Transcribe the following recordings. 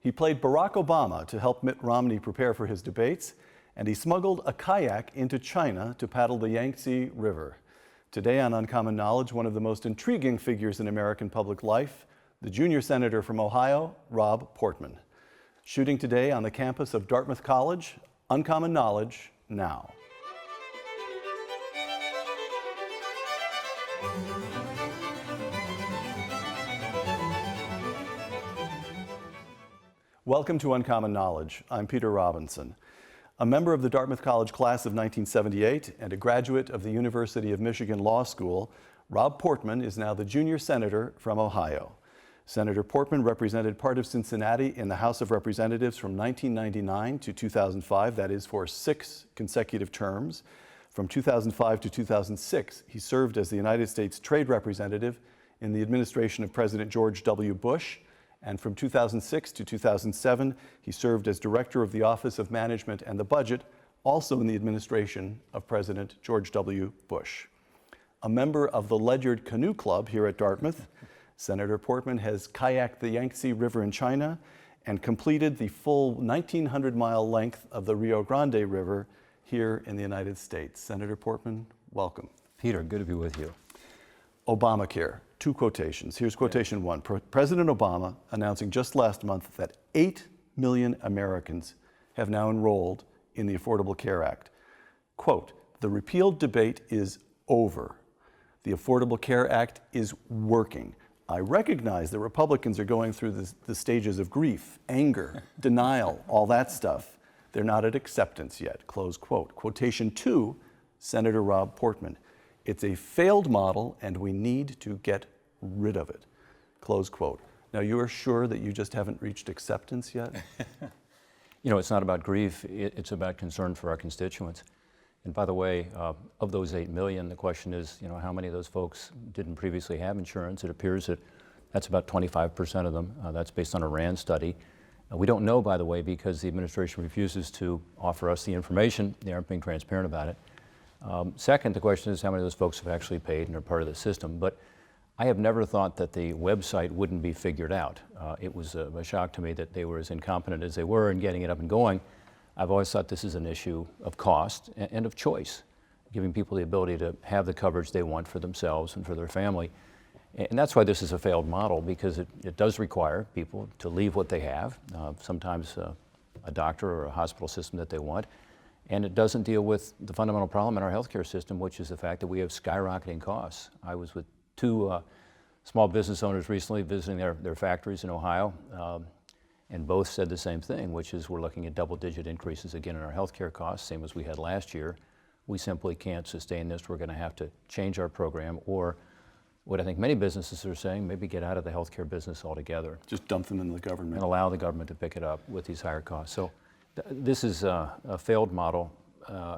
He played Barack Obama to help Mitt Romney prepare for his debates, and he smuggled a kayak into China to paddle the Yangtze River. Today on Uncommon Knowledge, one of the most intriguing figures in American public life, the junior senator from Ohio, Rob Portman. Shooting today on the campus of Dartmouth College, Uncommon Knowledge now. Welcome to Uncommon Knowledge. I'm Peter Robinson. A member of the Dartmouth College class of 1978 and a graduate of the University of Michigan Law School, Rob Portman is now the junior senator from Ohio. Senator Portman represented part of Cincinnati in the House of Representatives from 1999 to 2005, that is for 6 consecutive terms. From 2005 to 2006, he served as the United States Trade Representative in the administration of President George W. Bush. And from 2006 to 2007, he served as Director of the Office of Management and the Budget, also in the administration of President George W. Bush. A member of the Ledyard Canoe Club here at Dartmouth, Senator Portman has kayaked the Yangtze River in China and completed the full 1,900-mile length of the Rio Grande River here in the United States. Senator Portman, welcome. Peter, good to be with you. Obamacare. 2 quotations. Here's quotation 1. President Obama announcing just last month that 8 million Americans have now enrolled in the Affordable Care Act. Quote, "The repeal debate is over. The Affordable Care Act is working. I recognize that Republicans are going through the stages of grief, anger, denial, all that stuff. They're not at acceptance yet." Close quote. Quotation 2, Senator Rob Portman. "It's a failed model and we need to get rid of it." Close quote. Now, you are sure that you just haven't reached acceptance yet? You know, it's not about grief, it's about concern for our constituents. And by the way, of those 8 million, the question is, you know, how many of those folks didn't previously have insurance? It appears that that's about 25% of them. That's based on a RAND study. We don't know, by the way, because the administration refuses to offer us the information. They aren't being transparent about it. Second, the question is how many of those folks have actually paid and are part of the system. But I have never thought that the website wouldn't be figured out. It was a shock to me that they were as incompetent as they were in getting it up and going. I've always thought this is an issue of cost and of choice, giving people the ability to have the coverage they want for themselves and for their family. And that's why this is a failed model, because it does require people to leave what they have, sometimes a doctor or a hospital system that they want. And it doesn't deal with the fundamental problem in our healthcare system, which is the fact that we have skyrocketing costs. I was with 2 small business owners recently visiting their factories in Ohio, and both said the same thing, which is we're looking at double-digit increases again in our healthcare costs, same as we had last year. We simply can't sustain this. We're going to have to change our program, or what I think many businesses are saying, maybe get out of the healthcare business altogether. Just dump them in the government. And allow the government to pick it up with these higher costs. So this is a failed model,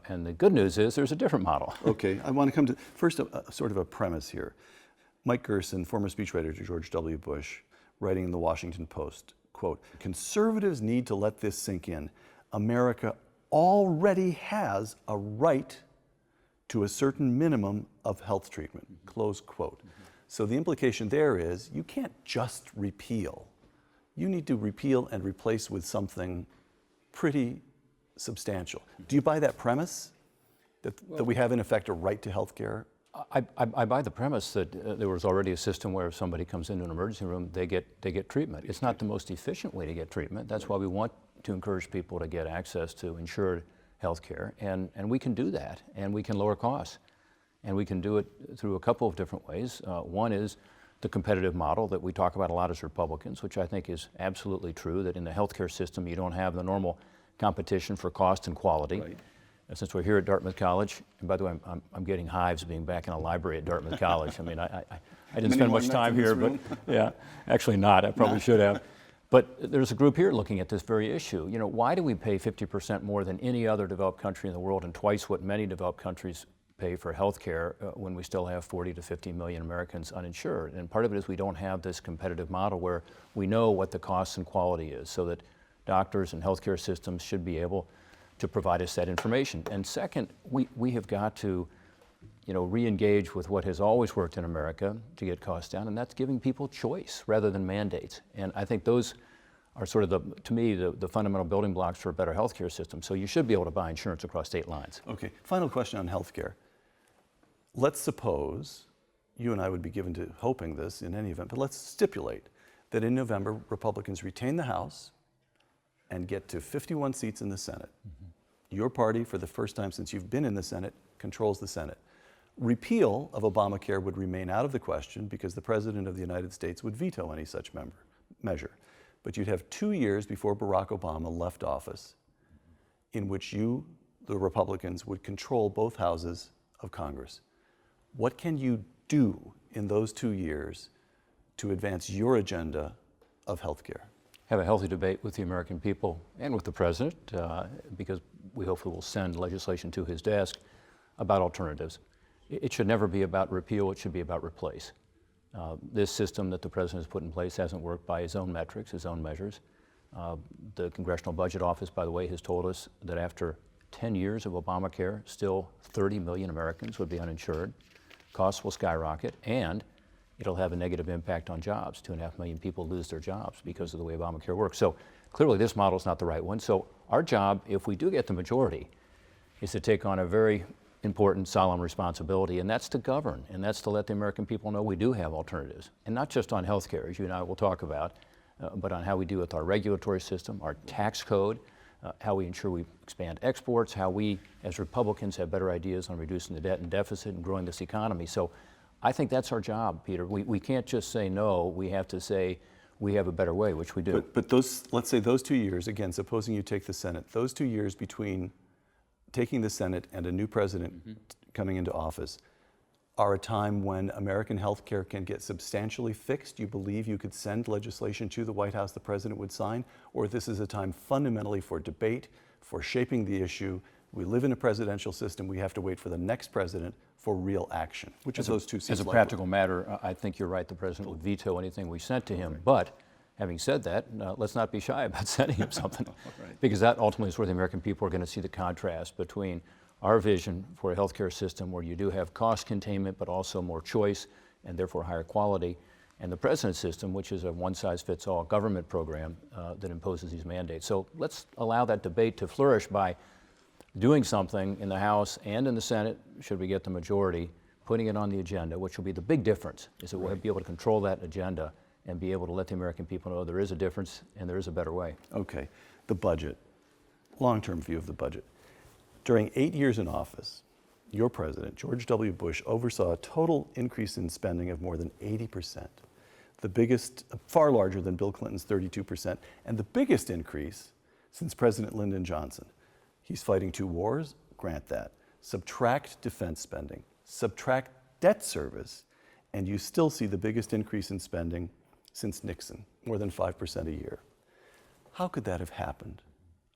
and the good news is there's a different model. Okay, I want to come to, first, sort of a premise here. Mike Gerson, former speechwriter to George W. Bush, writing in the Washington Post, quote, "Conservatives need to let this sink in. America already has a right to a certain minimum of health treatment," close quote. So the implication there is you can't just repeal. You need to repeal and replace with something pretty substantial. Do you buy that premise, that we have in effect a right to health care? I buy the premise that there was already a system where if somebody comes into an emergency room, they get treatment. It's not the most efficient way to get treatment. That's why we want to encourage people to get access to insured health care, and we can do that, and we can lower costs. And we can do it through a couple of different ways. One is the competitive model that we talk about a lot as Republicans, which I think is absolutely true, that in the healthcare system you don't have the normal competition for cost and quality. Right. Since we're here at Dartmouth College, and by the way, I'm getting hives being back in a library at Dartmouth College. I mean, I didn't spend much time here, but yeah, actually not. I probably should have. But there's a group here looking at this very issue. You know, why do we pay 50% more than any other developed country in the world and twice what many developed countries pay for health care when we still have 40 to 50 million Americans uninsured? And part of it is we don't have this competitive model where we know what the cost and quality is, so that doctors and healthcare systems should be able to provide us that information. And second, we have got to, you know, re-engage with what has always worked in America to get costs down, and that's giving people choice rather than mandates. And I think those are sort of, to me, the fundamental building blocks for a better healthcare system. So you should be able to buy insurance across state lines. Okay, final question on healthcare. Let's suppose, you and I would be given to hoping this in any event, but let's stipulate that in November, Republicans retain the House and get to 51 seats in the Senate. Your party, for the first time since you've been in the Senate, controls the Senate. Repeal of Obamacare would remain out of the question because the President of the United States would veto any such measure. But you'd have 2 years before Barack Obama left office in which you, the Republicans, would control both houses of Congress. What can you do in those 2 years to advance your agenda of healthcare? Have a healthy debate with the American people and with the President, because we hopefully will send legislation to his desk about alternatives. It should never be about repeal, it should be about replace. This system that the President has put in place hasn't worked by his own metrics, his own measures. The Congressional Budget Office, by the way, has told us that after 10 years of Obamacare, still 30 million Americans would be uninsured. Costs will skyrocket, and it'll have a negative impact on jobs. 2.5 million people lose their jobs because of the way Obamacare works. So clearly this model is not the right one. So our job, if we do get the majority, is to take on a very important, solemn responsibility, and that's to govern, and that's to let the American people know we do have alternatives. And not just on health care, as you and I will talk about, but on how we deal with our regulatory system, our tax code, how we ensure we expand exports, how we, as Republicans, have better ideas on reducing the debt and deficit and growing this economy. So I think that's our job, Peter. We can't just say no, we have to say we have a better way, which we do. But those, let's say those 2 years, again, supposing you take the Senate, those 2 years between taking the Senate and a new president coming into office are a time when American health care can get substantially fixed. You believe you could send legislation to the White House the president would sign? Or this is a time fundamentally for debate, for shaping the issue? We live in a presidential system. We have to wait for the next president for real action. Which of those two seems As a likely? practical matter, I think you're right. The president would veto anything we sent to him. But having said that, let's not be shy about sending him something. Because that ultimately is where the American people are going to see the contrast between our vision for a healthcare system where you do have cost containment but also more choice and therefore higher quality, and the president's system, which is a one-size-fits-all government program that imposes these mandates. So let's allow that debate to flourish by doing something in the House and in the Senate, should we get the majority, putting it on the agenda, which will be the big difference, is that we'll be able to control that agenda and be able to let the American people know there is a difference and there is a better way. Okay, the budget, long-term view of the budget. During 8 years in office, your president, George W. Bush, oversaw a total increase in spending of more than 80%. The biggest, far larger than Bill Clinton's 32%, and the biggest increase since President Lyndon Johnson. He's fighting 2 wars, grant that. Subtract defense spending, subtract debt service, and you still see the biggest increase in spending since Nixon, more than 5% a year. How could that have happened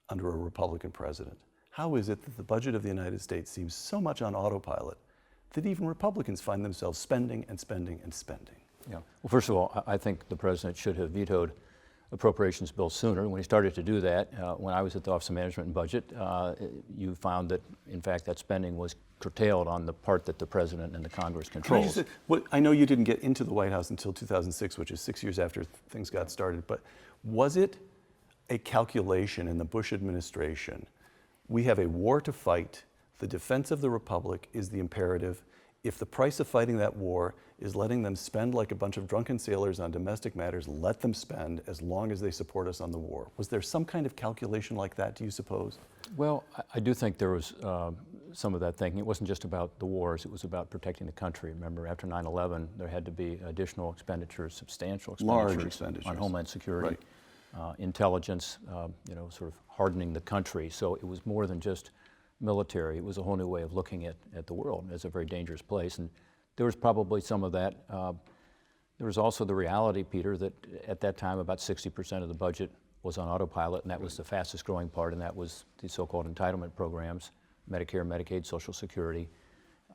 under a Republican president? How is it that the budget of the United States seems so much on autopilot that even Republicans find themselves spending and spending and spending? Yeah. Well, first of all, I think the president should have vetoed appropriations bills sooner. When he started to do that, when I was at the Office of Management and Budget, you found that, in fact, that spending was curtailed on the part that the president and the Congress controls. I know you didn't get into the White House until 2006, which is 6 years after things got started, but was it a calculation in the Bush administration? We have a war to fight. The defense of the republic is the imperative. If the price of fighting that war is letting them spend like a bunch of drunken sailors on domestic matters, let them spend as long as they support us on the war. Was there some kind of calculation like that, do you suppose? Well, I do think there was some of that thinking. It wasn't just about the wars, it was about protecting the country. Remember, after 9/11, there had to be additional expenditures, substantial expenditures, large expenditures on Homeland Security, intelligence, sort of hardening the country. So it was more than just military. It was a whole new way of looking at the world as a very dangerous place. And there was probably some of that. There was also the reality, Peter, that at that time about 60% of the budget was on autopilot, and that was the fastest growing part, and that was the so-called entitlement programs, Medicare, Medicaid, Social Security.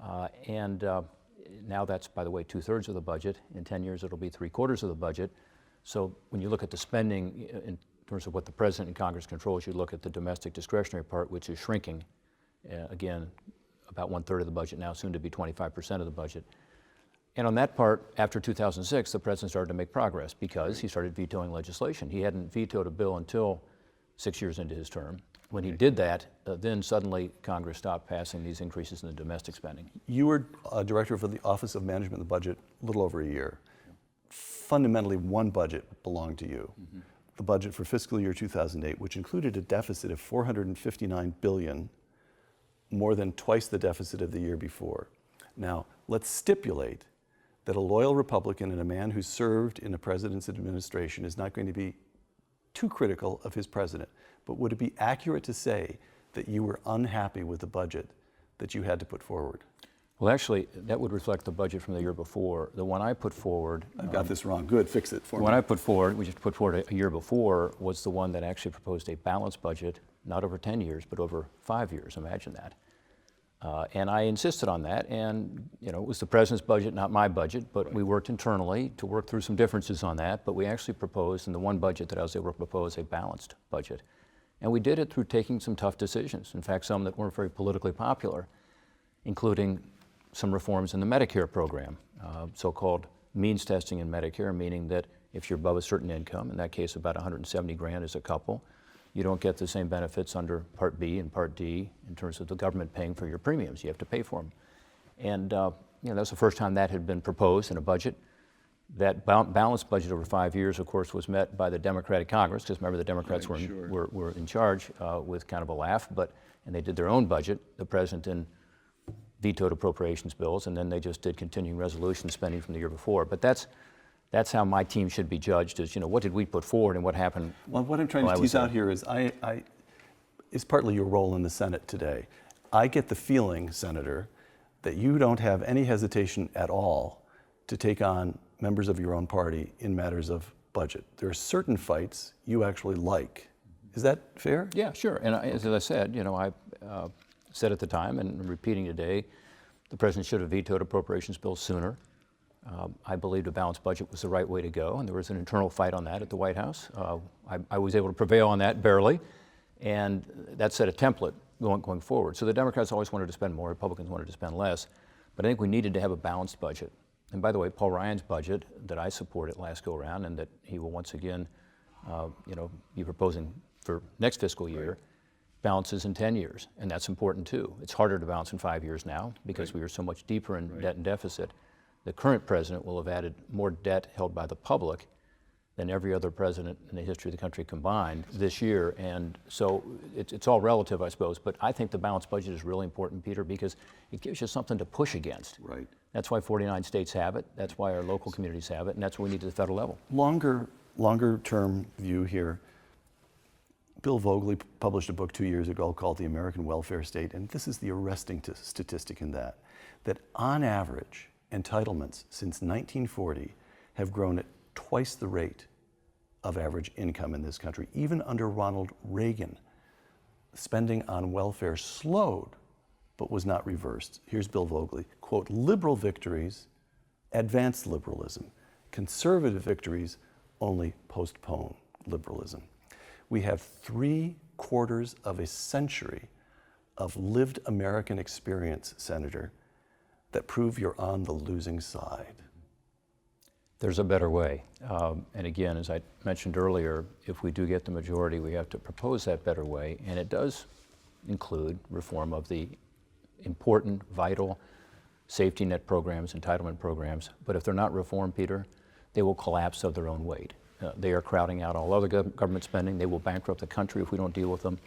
Now that's, by the way, 2/3 of the budget. In 10 years, it'll be 3/4 of the budget. So when you look at the spending in terms of what the president and Congress controls, you look at the domestic discretionary part, which is shrinking. Again, about 1/3 of the budget now, soon to be 25% of the budget. And on that part, after 2006, the president started to make progress because he started vetoing legislation. He hadn't vetoed a bill until 6 years into his term. When he did that, then suddenly Congress stopped passing these increases in the domestic spending. You were director for the Office of Management of the Budget a little over a year. Fundamentally, one budget belonged to you. The budget for fiscal year 2008, which included a deficit of $459 billion, more than twice the deficit of the year before. Now, let's stipulate that a loyal Republican and a man who served in a president's administration is not going to be too critical of his president. But would it be accurate to say that you were unhappy with the budget that you had to put forward? Well, actually, that would reflect the budget from the year before. The one I put forward— I've got this wrong. Good, fix it for me. The one I put forward, we just put forward a year before, was the one that actually proposed a balanced budget, not over 10 years, but over 5 years. Imagine that. And I insisted on that, and it was the president's budget, not my budget, but we worked internally to work through some differences on that, but we actually proposed, in the one budget that I was able to propose, a balanced budget. And we did it through taking some tough decisions, in fact, some that weren't very politically popular, including some reforms in the Medicare program, so-called means testing in Medicare, meaning that if you're above a certain income, in that case about 170 grand as a couple, you don't get the same benefits under Part B and Part D in terms of the government paying for your premiums. You have to pay for them. And that's the first time that had been proposed in a budget. That balanced budget over 5 years, of course, was met by the Democratic Congress, because remember, the Democrats were in charge with kind of a laugh, and they did their own budget. The president then vetoed appropriations bills, and then they just did continuing resolution spending from the year before. But that's how my team should be judged, is what did we put forward and what happened. Well, what I'm trying to tease out here is is partly your role in the Senate today. I get the feeling, Senator, that you don't have any hesitation at all to take on members of your own party in matters of budget. There are certain fights you actually like. Is that fair? Yeah, sure. And as I said, I said at the time, and I'm repeating today, the president should have vetoed appropriations bills sooner. I believed a balanced budget was the right way to go, and there was an internal fight on that at the White House. I was able to prevail on that, barely, and that set a template going forward. So the Democrats always wanted to spend more, Republicans wanted to spend less, but I think we needed to have a balanced budget. And by the way, Paul Ryan's budget that I supported last go-around, and that he will once again be proposing for next fiscal year, balances in 10 years, and that's important too. It's harder to balance in 5 years now because we are so much deeper in debt and deficit. The current president will have added more debt held by the public than every other president in the history of the country combined this year, and so it's all relative, I suppose, but I think the balanced budget is really important, Peter, because it gives you something to push against. Right. That's why 49 states have it, that's why our local communities have it, and that's what we need at the federal level. Longer term view here. Bill Vogeley published a book 2 years ago called The American Welfare State, and this is the arresting statistic in that on average, entitlements since 1940 have grown at twice the rate of average income in this country. Even under Ronald Reagan, spending on welfare slowed, but was not reversed. Here's Bill Vogeley, quote, "Liberal victories advance liberalism. Conservative victories only postpone liberalism." We have 3/4 of a century of lived American experience, Senator, that prove you're on the losing side. There's a better way. And again, as I mentioned earlier, if we do get the majority, we have to propose that better way. And it does include reform of the important, vital safety net programs, entitlement programs. But if they're not reformed, Peter, they will collapse of their own weight. They are crowding out all other government spending. They will bankrupt the country if we don't deal with them.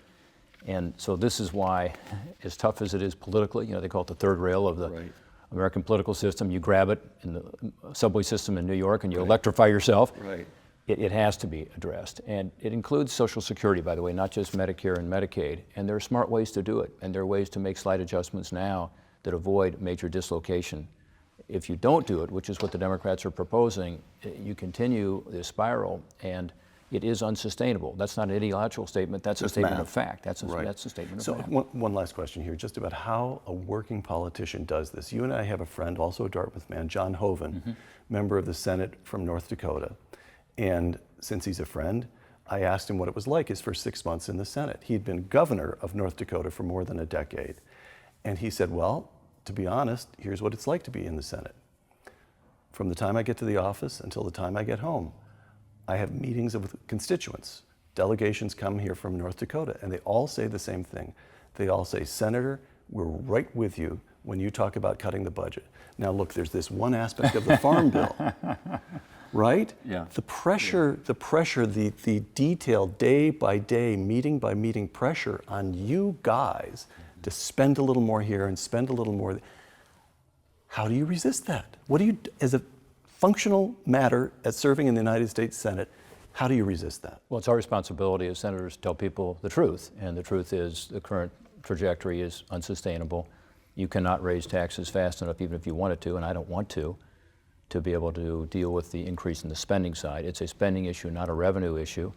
And so this is why, as tough as it is politically, they call it the third rail of the American political system. You grab it in the subway system in New York and you electrify yourself. Right. It has to be addressed. And it includes Social Security, by the way, not just Medicare and Medicaid. And there are smart ways to do it. And there are ways to make slight adjustments now that avoid major dislocation. If you don't do it, which is what the Democrats are proposing, you continue this spiral, and it is unsustainable. That's not an ideological statement. That's a statement of fact. That's a statement of fact. So one last question here, just about how a working politician does this. You and I have a friend, also a Dartmouth man, John Hoeven, member of the Senate from North Dakota. And since he's a friend, I asked him what it was like his first 6 months in the Senate. He'd been governor of North Dakota for more than a decade. And he said, well, to be honest, here's what it's like to be in the Senate. from the time I get to the office until the time I get home, I have meetings with constituents. Delegations come here from North Dakota, and they all say the same thing. They all say, Senator, we're right with you when you talk about cutting the budget. Now look, there's this one aspect of the Farm Bill, right? Yeah. The pressure, the detailed day by day, meeting by meeting pressure on you guys to spend a little more here and spend a little more. How do you resist that? What do you, as a functional matter as serving in the United States Senate, how do you resist that? Well, it's our responsibility as senators to tell people the truth, and the truth is the current trajectory is unsustainable. You cannot raise taxes fast enough, even if you wanted to, and I don't want to be able to deal with the increase in the spending side. It's a spending issue, not a revenue issue.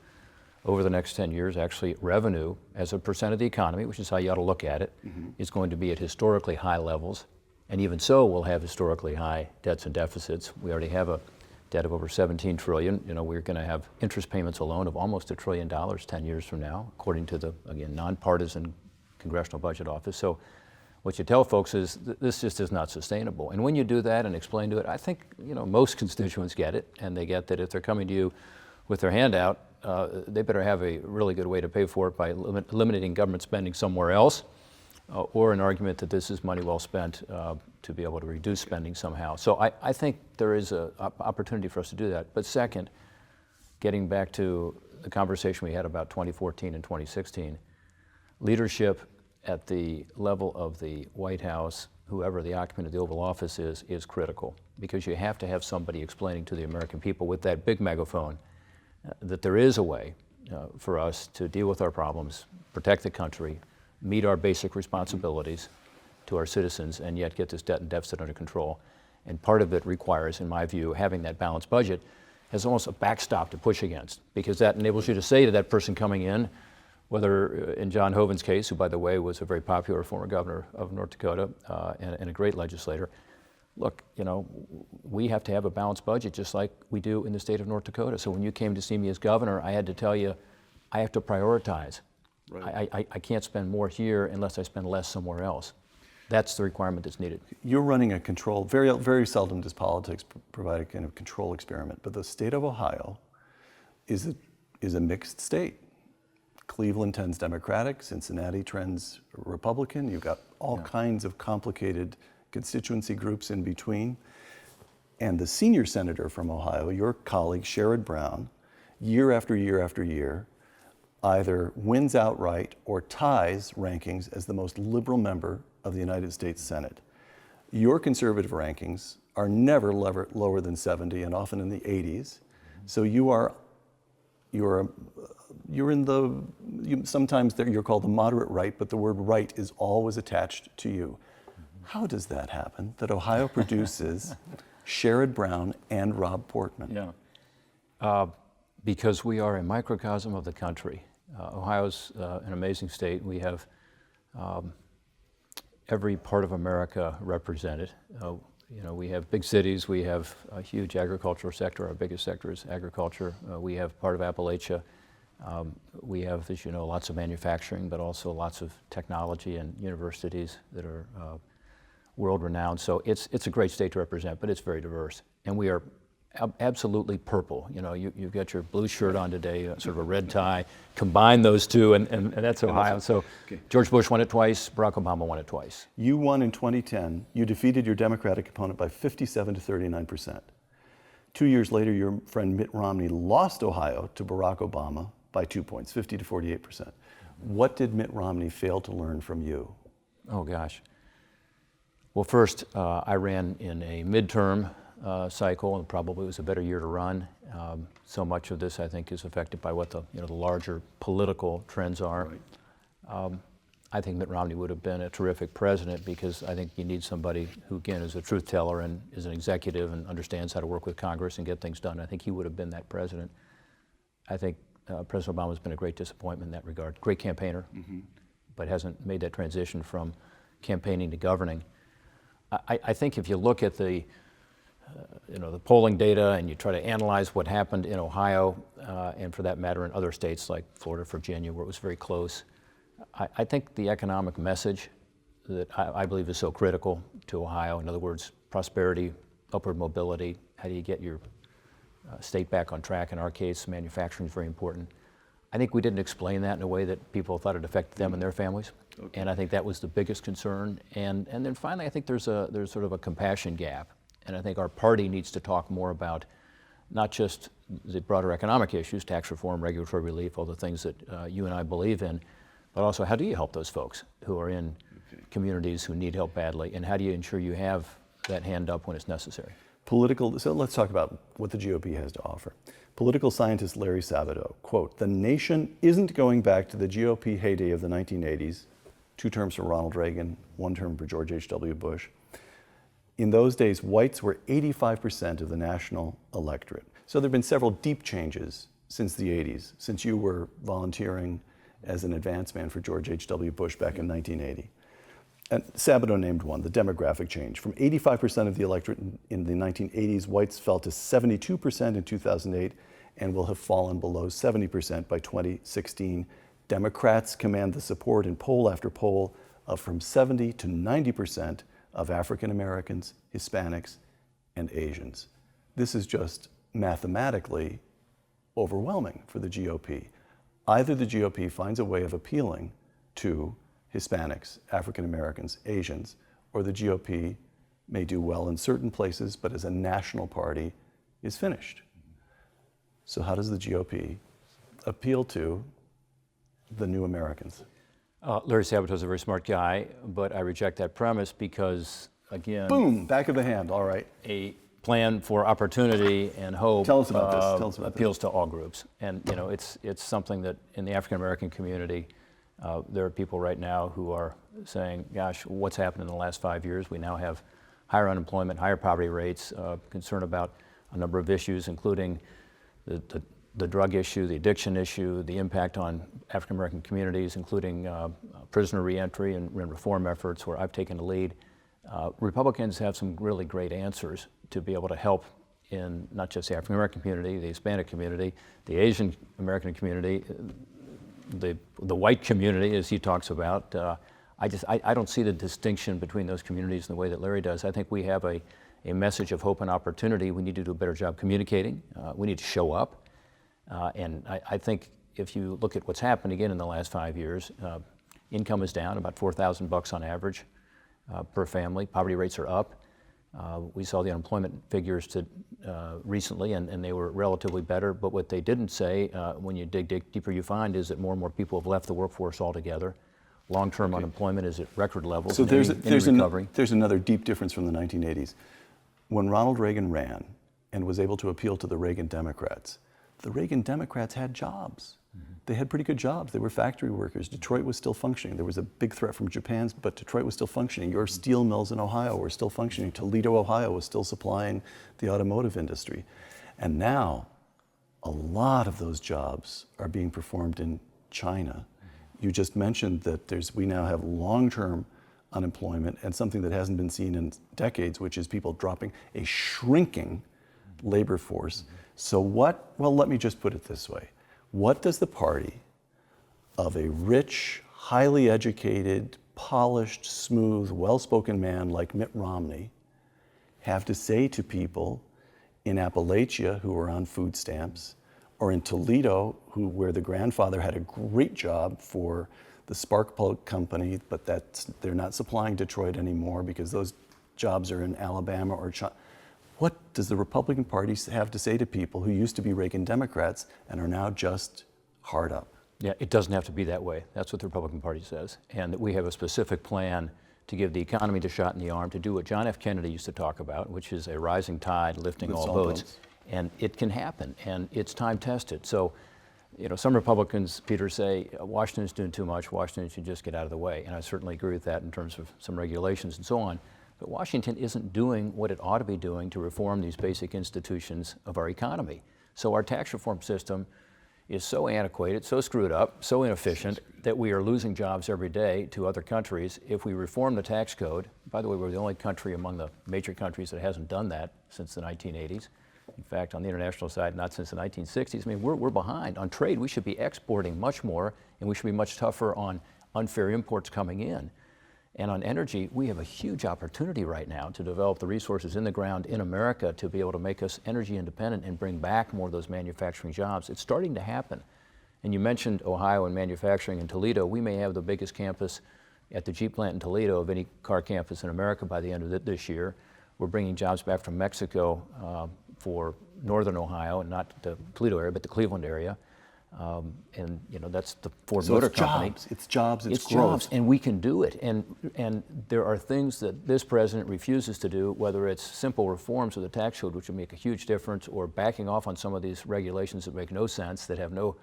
Over the next 10 years, actually, revenue as a percent of the economy, which is how you ought to look at it, is going to be at historically high levels. And even so, we'll have historically high debts and deficits. We already have a debt of over 17 trillion. You know, we're going to have interest payments alone of almost $1 trillion 10 years from now, according to the, again, nonpartisan Congressional Budget Office. So what you tell folks is this just is not sustainable. And when you do that and explain to it, I think, you know, most constituents get it, and they get that if they're coming to you with their hand out, they better have a really good way to pay for it by eliminating government spending somewhere else, or an argument that this is money well spent to be able to reduce spending somehow. So I think there is an opportunity for us to do that. But second, getting back to the conversation we had about 2014 and 2016, leadership at the level of the White House, whoever the occupant of the Oval Office is critical, because you have to have somebody explaining to the American people with that big megaphone that there is a way for us to deal with our problems, protect the country, meet our basic responsibilities to our citizens, and yet get this debt and deficit under control. And part of it requires, in my view, having that balanced budget as almost a backstop to push against, because that enables you to say to that person coming in, whether in John Hoeven's case, who, by the way, was a very popular former governor of North Dakota and a great legislator, look, you know, we have to have a balanced budget just like we do in the state of North Dakota. So when you came to see me as governor, I had to tell you, I have to prioritize. Right. I can't spend more here unless I spend less somewhere else. That's the requirement that's needed. You're running a control, very seldom does politics provide a kind of control experiment, but the state of Ohio is a mixed state. Cleveland tends Democratic, Cincinnati trends Republican. You've got all kinds of complicated constituency groups in between. And the senior senator from Ohio, your colleague Sherrod Brown, year after year after year, either wins outright or ties rankings as the most liberal member of the United States Senate. Your conservative rankings are never lower than 70 and often in the 80s. So you're in the, sometimes you're called the moderate right, but the word right is always attached to you. How does that happen, that Ohio produces Sherrod Brown and Rob Portman? Yeah, because we are a microcosm of the country. Ohio's an amazing state. We have every part of America represented. You know, we have big cities, we have a huge agricultural sector. Our biggest sector is agriculture. We have part of Appalachia. We have, as you know, lots of manufacturing, but also lots of technology and universities that are world-renowned. So it's a great state to represent, but it's very diverse. And we are absolutely purple. You know, you've got your blue shirt on today, sort of a red tie. Combine those two, and that's Ohio. So George Bush won it twice, Barack Obama won it twice. You won in 2010. You defeated your Democratic opponent by 57 to 39%. 2 years later, your friend Mitt Romney lost Ohio to Barack Obama by 2 points, 50 to 48%. What did Mitt Romney fail to learn from you? Oh, gosh. Well, first, I ran in a midterm cycle, and probably was a better year to run. So much of this, I think, is affected by what the larger political trends are. Right. I think Mitt Romney would have been a terrific president, because I think you need somebody who, again, is a truth teller and is an executive and understands how to work with Congress and get things done. I think he would have been that president. I think President Obama's been a great disappointment in that regard. Great campaigner, but hasn't made that transition from campaigning to governing. I think if you look at the the polling data and you try to analyze what happened in Ohio, and for that matter in other states like Florida, Virginia, where it was very close, I think the economic message that I believe is so critical to Ohio, in other words, prosperity, upward mobility, How do you get your state back on track? In our case, manufacturing is very important. I think we didn't explain that in a way that people thought it affected them and their families. Okay. And I think that was the biggest concern. And then finally, I think there's sort of a compassion gap. And I think our party needs to talk more about not just the broader economic issues, tax reform, regulatory relief, all the things that you and I believe in, but also how do you help those folks who are in communities who need help badly, and how do you ensure you have that hand up when it's necessary? So let's talk about what the GOP has to offer. Political scientist Larry Sabato, quote, "The nation isn't going back to the GOP heyday of the 1980s, 2 terms for Ronald Reagan, 1 term for George H.W. Bush. In those days, whites were 85% of the national electorate. So there have been several deep changes since the 80s, since you were volunteering as an advance man for George H.W. Bush back in 1980. And Sabato named one, the demographic change. From 85% of the electorate in the 1980s, whites fell to 72% in 2008 and will have fallen below 70% by 2016. Democrats command the support in poll after poll of from 70 to 90% of African Americans, Hispanics, and Asians. This is just mathematically overwhelming for the GOP. Either the GOP finds a way of appealing to Hispanics, African Americans, Asians, or the GOP may do well in certain places, but as a national party is finished. So how does the GOP appeal to the new Americans? Larry Sabato is a very smart guy, but I reject that premise because, again, boom, back of the hand, all right. A plan for opportunity and hope. Tell us about this. Tell us about appeals to all groups. And you know, it's something that in the African American community, there are people right now who are saying, gosh, what's happened in the last 5 years? We now have higher unemployment, higher poverty rates, concern about a number of issues, including the drug issue, the addiction issue, the impact on African American communities, including prisoner reentry and reform efforts where I've taken the lead. Republicans have some really great answers to be able to help in not just the African American community, the Hispanic community, the Asian American community, the white community, as he talks about. I don't see the distinction between those communities in the way that Larry does. I think we have a message of hope and opportunity. We need to do a better job communicating. We need to show up. And I think if you look at what's happened again in the last 5 years, income is down about $4,000 on average per family. Poverty rates are up. We saw the unemployment figures recently, and they were relatively better. But what they didn't say, when you dig deeper, you find is that more and more people have left the workforce altogether. Long-term unemployment is at record levels. So there's another deep difference from the 1980s. When Ronald Reagan ran and was able to appeal to the Reagan Democrats had jobs. Mm-hmm. They had pretty good jobs. They were factory workers. Detroit was still functioning. There was a big threat from Japan, but Detroit was still functioning. Your steel mills in Ohio were still functioning. Toledo, Ohio was still supplying the automotive industry. And now, a lot of those jobs are being performed in China. Mm-hmm. You just mentioned that we now have long-term unemployment and something that hasn't been seen in decades, which is people dropping, a shrinking labor force. Mm-hmm. So let me just put it this way. What does the party of a rich, highly educated, polished, smooth, well-spoken man like Mitt Romney have to say to people in Appalachia who are on food stamps, or in Toledo, where the grandfather had a great job for the spark plug company, but they're not supplying Detroit anymore because those jobs are in Alabama or China? What does the Republican Party have to say to people who used to be Reagan Democrats and are now just hard up? Yeah, it doesn't have to be that way. That's what the Republican Party says. And that we have a specific plan to give the economy a shot in the arm, to do what John F. Kennedy used to talk about, which is a rising tide lifting all boats. And it can happen, and it's time tested. So, you know, some Republicans, Peter, say Washington's doing too much, Washington should just get out of the way. And I certainly agree with that in terms of some regulations and so on. But Washington isn't doing what it ought to be doing to reform these basic institutions of our economy. So our tax reform system is so antiquated, so screwed up, so inefficient that we are losing jobs every day to other countries. If we reform the tax code, by the way, we're the only country among the major countries that hasn't done that since the 1980s. In fact, on the international side, not since the 1960s. I mean, we're behind. On trade, we should be exporting much more, and we should be much tougher on unfair imports coming in. And on energy, we have a huge opportunity right now to develop the resources in the ground in America to be able to make us energy independent and bring back more of those manufacturing jobs. It's starting to happen. And you mentioned Ohio and manufacturing in Toledo. We may have the biggest campus at the Jeep plant in Toledo of any car campus in America by the end of this year. We're bringing jobs back from Mexico for northern Ohio, and not the Toledo area, but the Cleveland area. And you know, that's the Ford Motor Company. It's jobs, it's growth. Jobs, and we can do it. And there are things that this president refuses to do, whether it's simple reforms of the tax code, which would make a huge difference, or backing off on some of these regulations that make no sense, that have no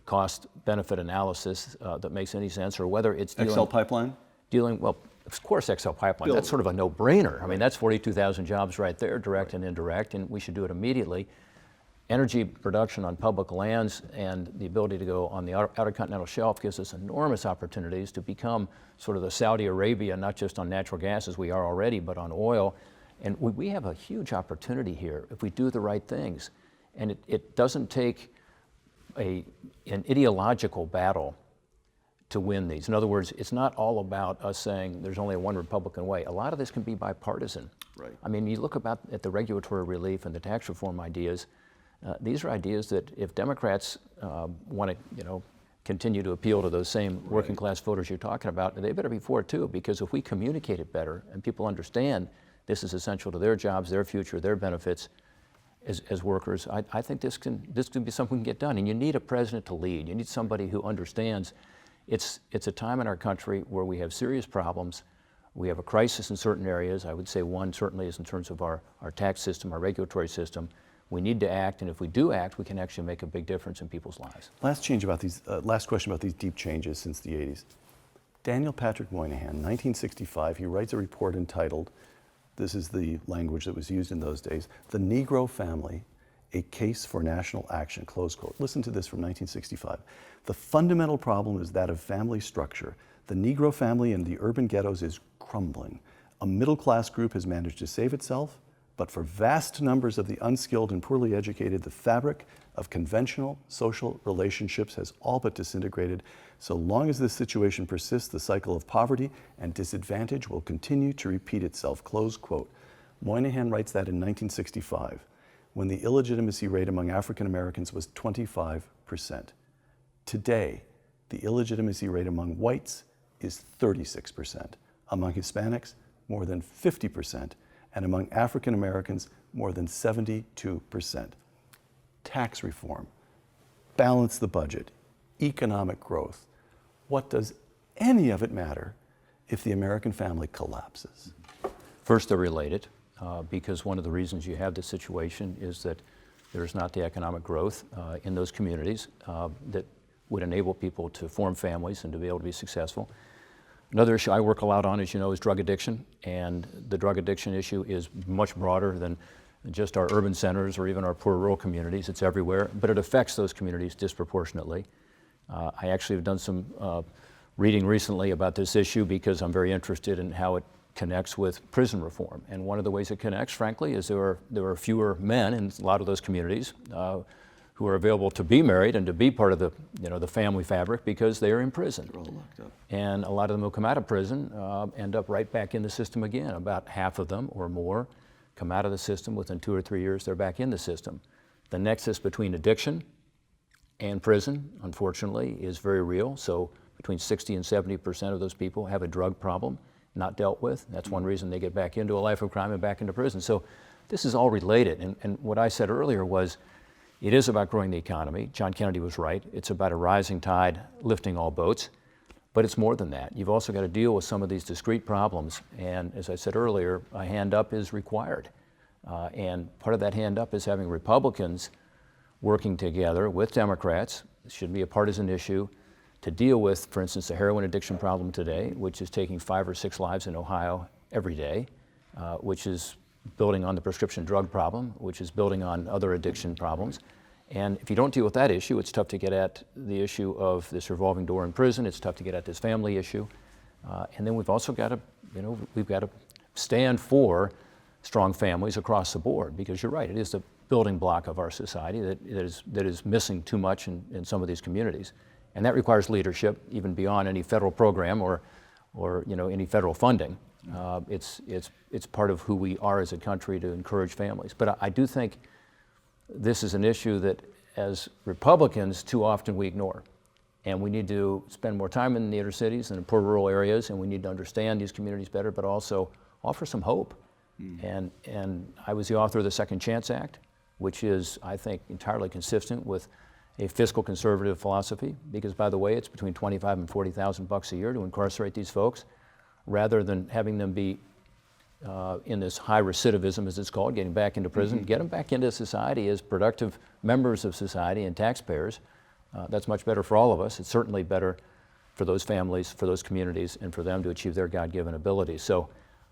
cost-benefit analysis that makes any sense, or whether it's XL Pipeline? Well, of course, XL Pipeline. That's sort of a no-brainer. I mean, that's 42,000 jobs right there, direct and indirect, and we should do it immediately. Energy production on public lands and the ability to go on the outer continental shelf gives us enormous opportunities to become sort of the Saudi Arabia, not just on natural gas as we are already, but on oil. And we have a huge opportunity here if we do the right things. And it doesn't take an ideological battle to win these. In other words, it's not all about us saying there's only one Republican way. A lot of this can be bipartisan. Right. I mean, you look at the regulatory relief and the tax reform ideas. These are ideas that if Democrats want to, continue to appeal to those same working class voters you're talking about, they better be for it too, because if we communicate it better and people understand this is essential to their jobs, their future, their benefits as workers, I think this can be something we can get done. And you need a president to lead. You need somebody who understands it's a time in our country where we have serious problems. We have a crisis in certain areas. I would say one certainly is in terms of our tax system, our regulatory system. We need to act, and if we do act, we can actually make a big difference in people's lives. Last question about these deep changes since the 80s. Daniel Patrick Moynihan, 1965, he writes a report entitled, this is the language that was used in those days, "The Negro Family, a Case for National Action," close quote. Listen to this from 1965. "The fundamental problem is that of family structure. The Negro family in the urban ghettos is crumbling. A middle-class group has managed to save itself, but for vast numbers of the unskilled and poorly educated, the fabric of conventional social relationships has all but disintegrated. So long as this situation persists, the cycle of poverty and disadvantage will continue to repeat itself," close quote. Moynihan writes that in 1965, when the illegitimacy rate among African Americans was 25%. Today, the illegitimacy rate among whites is 36%, among Hispanics, more than 50%, and among African Americans, more than 72%. Tax reform, balance the budget, economic growth. What does any of it matter if the American family collapses? First, they're related, because one of the reasons you have this situation is that there's not the economic growth in those communities that would enable people to form families and to be able to be successful. Another issue I work a lot on, as you know, is drug addiction, and the drug addiction issue is much broader than just our urban centers or even our poor rural communities. It's everywhere, but it affects those communities disproportionately. I actually have done some reading recently about this issue because I'm very interested in how it connects with prison reform. And one of the ways it connects, frankly, is there are fewer men in a lot of those communities who are available to be married and to be part of the family fabric because they are in prison. They're all locked up. And a lot of them who come out of prison end up right back in the system again. About half of them or more come out of the system within 2 or 3 years, they're back in the system. The nexus between addiction and prison, unfortunately, is very real. So between 60 and 70% of those people have a drug problem not dealt with. That's one reason they get back into a life of crime and back into prison. So this is all related. And what I said earlier was, it is about growing the economy. John Kennedy was right. It's about a rising tide lifting all boats. But it's more than that. You've also got to deal with some of these discrete problems. And as I said earlier, a hand up is required. And part of that hand up is having Republicans working together with Democrats. It shouldn't be a partisan issue to deal with, for instance, the heroin addiction problem today, which is taking 5 or 6 lives in Ohio every day, which is building on the prescription drug problem, which is building on other addiction problems. And if you don't deal with that issue, it's tough to get at the issue of this revolving door in prison. It's tough to get at this family issue. And then we've also got to, we've got to stand for strong families across the board, because you're right, it is the building block of our society that is missing too much in some of these communities. And that requires leadership, even beyond any federal program or or any federal funding. It's part of who we are as a country to encourage families. But I do think this is an issue that, as Republicans, too often we ignore. And we need to spend more time in the inner cities and in poor rural areas, and we need to understand these communities better, but also offer some hope. And I was the author of the Second Chance Act, which is, I think, entirely consistent with a fiscal conservative philosophy, because, by the way, it's between $25,000 and $40,000 a year to incarcerate these folks, rather than having them be in this high recidivism, as it's called, getting back into prison. Get them back into society as productive members of society and taxpayers. That's much better for all of us. It's certainly better for those families, for those communities, and for them to achieve their God-given abilities. So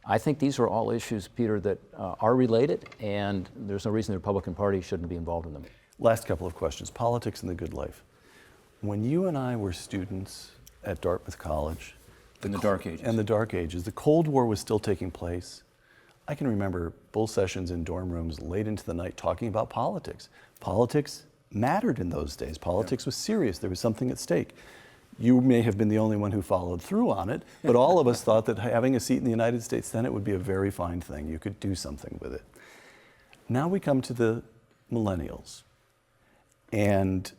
I think these are all issues, Peter, that are related, and there's no reason the Republican Party shouldn't be involved in them. Last couple of questions. Politics and the good life. When you and I were students at Dartmouth College, In the dark ages. and the dark ages, the Cold War was still taking place. I can remember bull sessions in dorm rooms late into the night talking about politics. Politics mattered in those days. Politics was serious. There was something at stake. You may have been the only one who followed through on it, but all of us thought that having a seat in the United States Senate would be a very fine thing. You could do something with it. Now we come to the millennials. And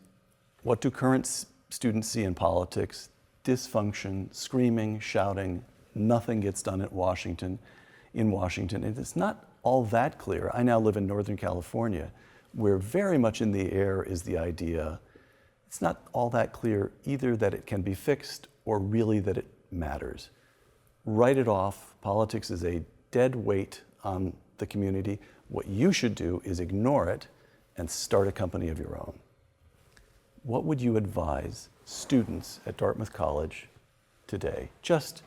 what do current students see in politics? Dysfunction, screaming, shouting, nothing gets done in Washington. And it's not all that clear. I now live in Northern California, where very much in the air is the idea, it's not all that clear either that it can be fixed or really that it matters. Write it off. Politics is a dead weight on the community. What you should do is ignore it and start a company of your own. What would you advise students at Dartmouth College today? Just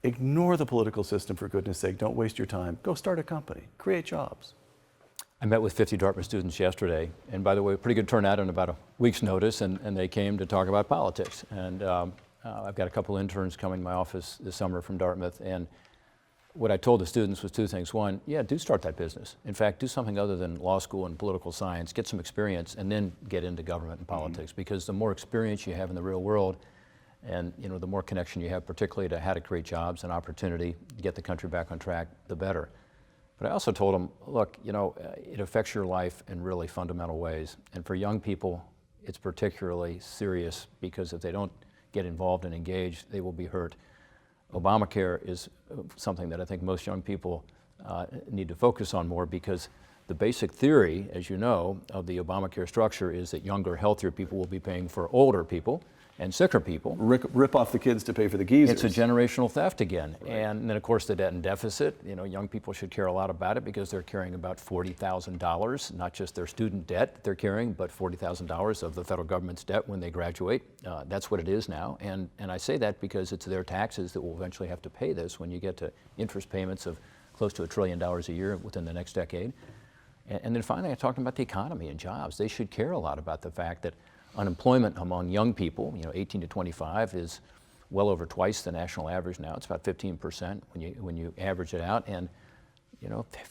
ignore the political system, for goodness sake. Don't waste your time. Go start a company. Create jobs. I met with 50 Dartmouth students yesterday, and by the way, a pretty good turnout in about a week's notice, and they came to talk about politics. And I've got a couple interns coming to my office this summer from Dartmouth, and what I told the students was two things. One, yeah, do start that business. In fact, do something other than law school and political science, get some experience, and then get into government and politics, because the more experience you have in the real world, and the more connection you have, particularly to how to create jobs and opportunity, to get the country back on track, the better. But I also told them, look, it affects your life in really fundamental ways. And for young people, it's particularly serious, because if they don't get involved and engaged, they will be hurt. Obamacare is something that I think most young people need to focus on more, because the basic theory, as you know, of the Obamacare structure is that younger, healthier people will be paying for older people and sicker people. Rip off the kids to pay for the geezers. It's a generational theft again. Right. And then, of course, the debt and deficit. Young people should care a lot about it, because they're carrying about $40,000, not just their student debt they're carrying, but $40,000 of the federal government's debt when they graduate. That's what it is now. And I say that because it's their taxes that will eventually have to pay this when you get to interest payments of close to $1 trillion a year within the next decade. And then finally, I talked about the economy and jobs. They should care a lot about the fact that unemployment among young people, 18 to 25, is well over twice the national average now. It's about 15% when you average it out. And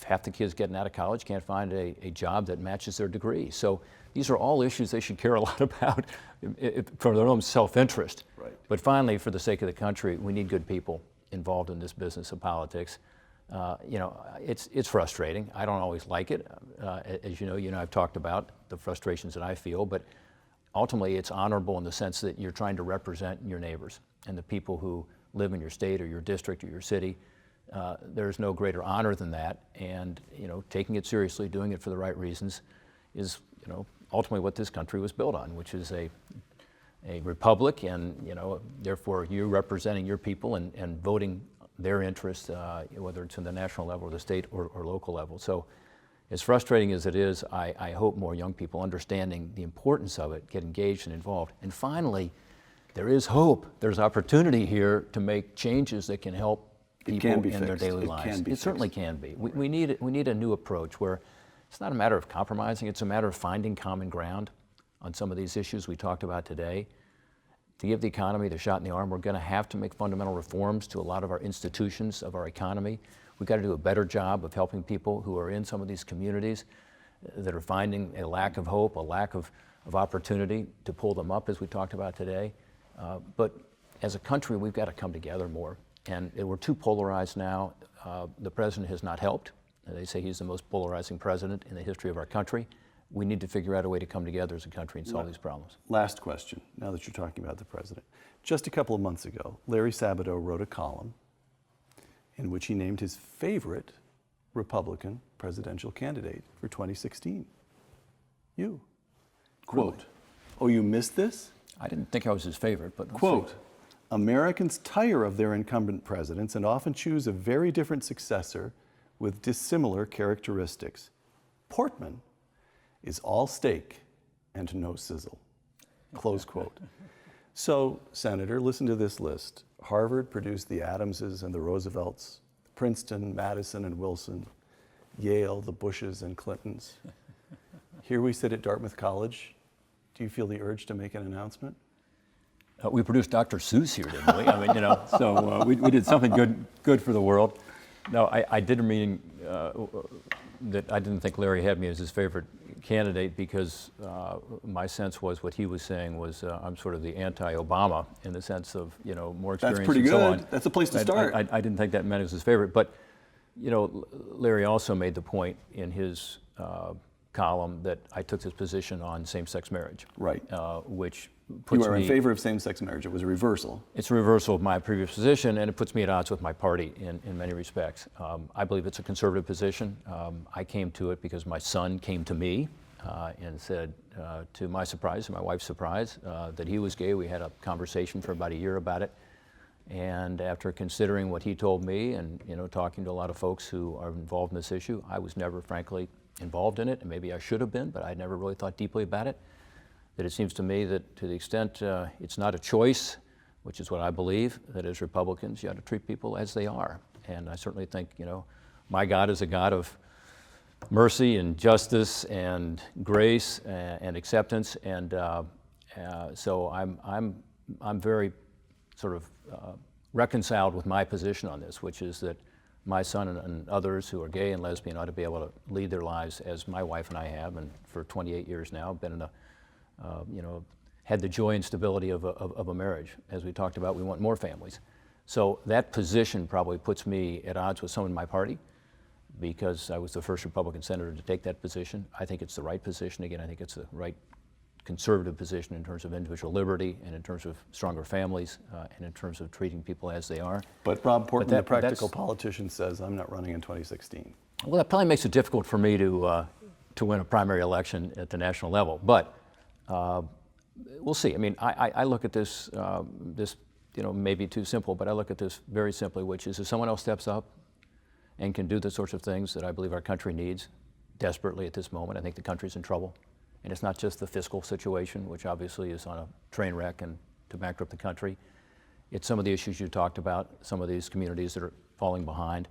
half the kids getting out of college can't find a job that matches their degree. So these are all issues they should care a lot about for their own self-interest. Right. But finally, for the sake of the country, we need good people involved in this business of politics. It's frustrating. I don't always like it. As you know, I've talked about the frustrations that I feel, but ultimately it's honorable in the sense that you're trying to represent your neighbors and the people who live in your state or your district or your city. There's no greater honor than that, and taking it seriously, doing it for the right reasons, is ultimately what this country was built on, which is a republic, and therefore you representing your people and voting their interests, whether it's in the national level or the state or local level. So as frustrating as it is, I hope more young people understanding the importance of it get engaged and involved. And finally, there is hope. There's opportunity here to make changes that can help people in their daily lives. It certainly can be. We need a new approach where it's not a matter of compromising, it's a matter of finding common ground on some of these issues we talked about today. To give the economy the shot in the arm, we're going to have to make fundamental reforms to a lot of our institutions of our economy. We've got to do a better job of helping people who are in some of these communities that are finding a lack of hope, a lack of opportunity to pull them up, as we talked about today. But as a country, we've got to come together more. And we're too polarized now. The president has not helped. They say he's the most polarizing president in the history of our country. We need to figure out a way to come together as a country and solve these problems. Last question, now that you're talking about the president. Just a couple of months ago, Larry Sabato wrote a column in which he named his favorite Republican presidential candidate for 2016. You. Quote, really? Oh, you missed this? I didn't think I was his favorite, but quote, Americans tire of their incumbent presidents and often choose a very different successor with dissimilar characteristics. Portman is all steak and no sizzle. Close quote. So, Senator, listen to this list. Harvard produced the Adamses and the Roosevelts, Princeton, Madison and Wilson, Yale, the Bushes and Clintons. Here we sit at Dartmouth College. Do you feel the urge to make an announcement? We produced Dr. Seuss here, didn't we? I mean, you know, so we did something good for the world. No, I did mean that I didn't think Larry had me as his favorite candidate because my sense was what he was saying was I'm sort of the anti-Obama in the sense of, you know, more experience. That's pretty and good. So on. That's a place to start. I didn't think that meant it was his favorite, but you know, Larry also made the point in his column that I took this position on same-sex marriage. Right. Which puts you are me, in favor of same-sex marriage. It was a reversal. It's a reversal of my previous position, and it puts me at odds with my party in many respects. I believe it's a conservative position. I came to it because my son came to me and said, to my surprise and my wife's surprise, that he was gay. We had a conversation for about a year about it. And after considering what he told me and, you know, talking to a lot of folks who are involved in this issue, I was never, frankly, involved in it, and maybe I should have been, but I never really thought deeply about it. That it seems to me that to the extent it's not a choice, which is what I believe, that as Republicans, you ought to treat people as they are. And I certainly think, you know, my God is a God of mercy and justice and grace and acceptance, and so I'm very sort of reconciled with my position on this, which is that my son and others who are gay and lesbian ought to be able to lead their lives as my wife and I have, and for 28 years now, been in a, you know, had the joy and stability of a marriage. As we talked about, we want more families. So that position probably puts me at odds with some in my party because I was the first Republican senator to take that position. I think it's the right position. Again, I think it's the right conservative position in terms of individual liberty and in terms of stronger families and in terms of treating people as they are. But Rob Portman, the practical politician, says, I'm not running in 2016. Well, that probably makes it difficult for me to win a primary election at the national level. But we'll see. I mean, I look at this, you know, maybe too simple, but I look at this very simply, which is if someone else steps up and can do the sorts of things that I believe our country needs desperately at this moment, I think the country's in trouble. And it's not just the fiscal situation, which obviously is on a train wreck and to bankrupt the country. It's some of the issues you talked about, some of these communities that are falling behind.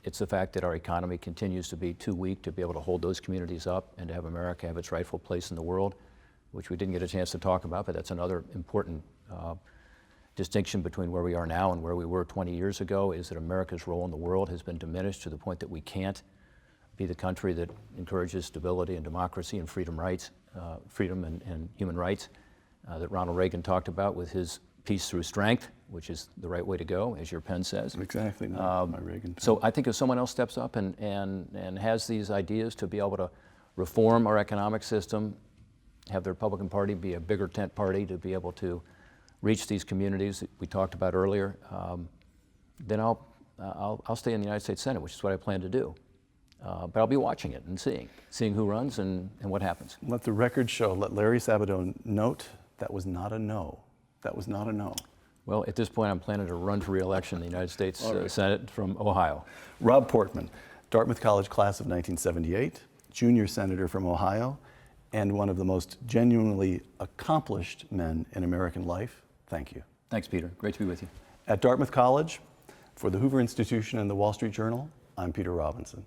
It's the fact that our economy continues to be too weak to be able to hold those communities up and to have America have its rightful place in the world, which we didn't get a chance to talk about, but that's another important distinction between where we are now and where we were 20 years ago, is that America's role in the world has been diminished to the point that we can't be the country that encourages stability and democracy and freedom and human rights that Ronald Reagan talked about with his peace through strength, which is the right way to go, as your pen says. Exactly, my Reagan pen. So I think if someone else steps up and has these ideas to be able to reform our economic system, have the Republican Party be a bigger tent party to be able to reach these communities that we talked about earlier, then I'll stay in the United States Senate, which is what I plan to do. But I'll be watching it and seeing who runs and what happens. Let the record show, let Larry Sabato note, that was not a no. That was not a no. Well, at this point, I'm planning to run for re-election in the United States Senate from Ohio. Rob Portman, Dartmouth College class of 1978, junior senator from Ohio, and one of the most genuinely accomplished men in American life. Thank you. Thanks, Peter. Great to be with you. At Dartmouth College, for the Hoover Institution and the Wall Street Journal, I'm Peter Robinson.